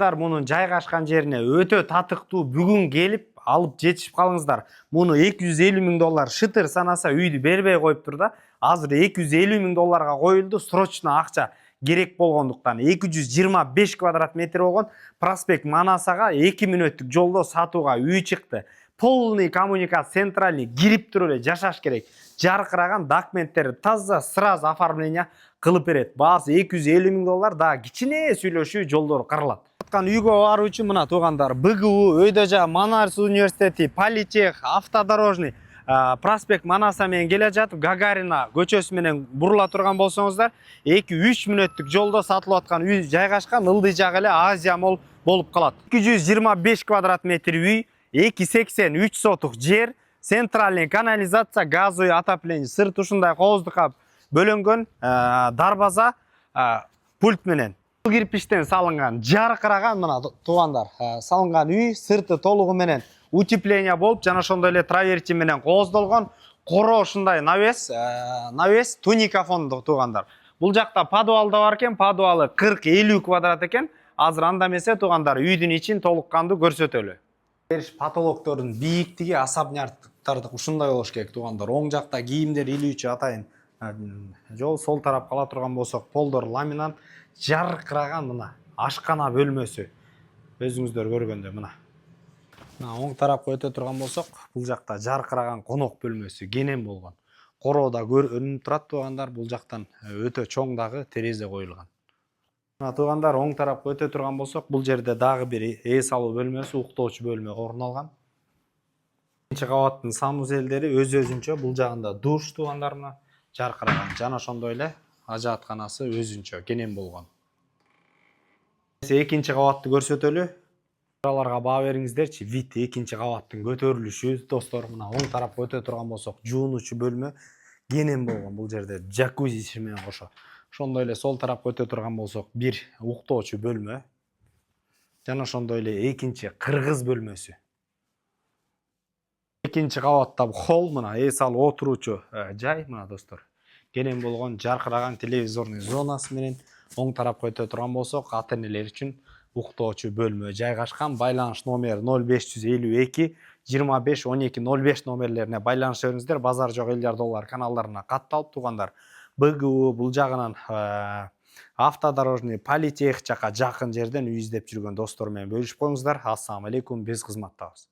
Мунун жайгашкан жерине өтө татыктуу бүгүн келип алып жетишип калыңыздар. Муну 250 миң доллар шытыр санаса үйдү бербей коюптур да. Азыр 250 миң долларга коюлду, срочно акча керек болгондуктан 225 квадрат метр болгон проспект Манасага 2 мүнөттүк жолдо сатууга үй чыкты. Полный коммуникация центральный кирип туруп эле жашаш керек. Жаркыраган документтери таза сразу оформление кылып берет. Баасы 250 миң доллар, да кичине сүйлөшүү жолдор кырылат. Үйгө баруу үчүн мына туугандар, БГУ, өйдө жа Манас университети, Политех, автодорожный проспект Манаса менен келе жатып, Гагарина көчөсү менен бурула турган болсоңуздар, 2-3 мүнөттүк жолдо сатылып аткан үй жайгашкан, ылдый жагы эле Азия Молл болуп калат. 225 квадрат метр үй, 283 сотук жер, центральный канализация, газовый отопление, сырт ушундай кооздукка бөлөнгөн дарбаза пульт менен. Кирпичтен салынган, жаркыраган мына туугандар, салынган үй, сырты толугу менен утепление болуп, жана ошондой эле траверти менен кооздолгон. Коро ушундай навес туника фондо туугандар. Бул жакта подвал да бар экен, подвалы 40-50 квадрат экен. Азыр анда эмесе туугандар, үйдүн ичин толук кандуу көрсөтөлү. Потолоктордун бийиктиги особняктардык ушундай болуш керек туугандар. Оң жакта кийимдер илүүчү атайын жол, сол тарап кала турган болсок, полдор ламинат, жаркыраган мына ашкана бөлмөсү. Өзүңүздөр көргөндөй мына. Оң тарапка өтө турган болсок, бул жакта жаркыраган конок бөлмөсү кенен болгон. Короода көрүнүп турат туугандар, бул жактан өтө чоң дагы терезе коюлган. Мына туугандар, оң тарапка өтө турган болсок, бул жерде дагы бир эс алуу бөлмөсү, уктоочу бөлмө орун алган. Экинчи кабаттын санузелдери өз-өзүнчө, бул жагында душ туугандар мына жаркыраган, жана ошондой эле ажаатканасы өзүнчө кенен болгон. Экинчи кабатты көрсөтөлү. Аларга баа бериңиздерчи, вид экинчи кабаттын көтөрүлүшү достор. Мына оң тарапка өтө турган болсок, жуунуучу бөлмө кенен болгон. Бул жерде джакузиси менен кошо. Ошондой эле сол тарапка өтө турган болсок, бир уктоочу бөлмө. Жана ошондой эле экинчи кыргыз бөлмөсү. Экинчи кабатта холл, мына эс алып отуруучу жай мына достор. Кенен болгон жаркыраган телевизорный зонасы менен оң тарапка өтө турган болсок, ата-энелер үчүн уктоочу бөлмө жайгашкан. Байланыш номер 0552 25 12 05 номерлерине байланыша бериңиздер. Базар жок Элдер доллар каналдарына катталып туугандар. БГУ бул жагынан автодорожный, Политех жака жакын жерден үй издеп жүргөн достор менен бөлүшүп коюңуздар. Ассаламу алейкум, биз кызматтабыз.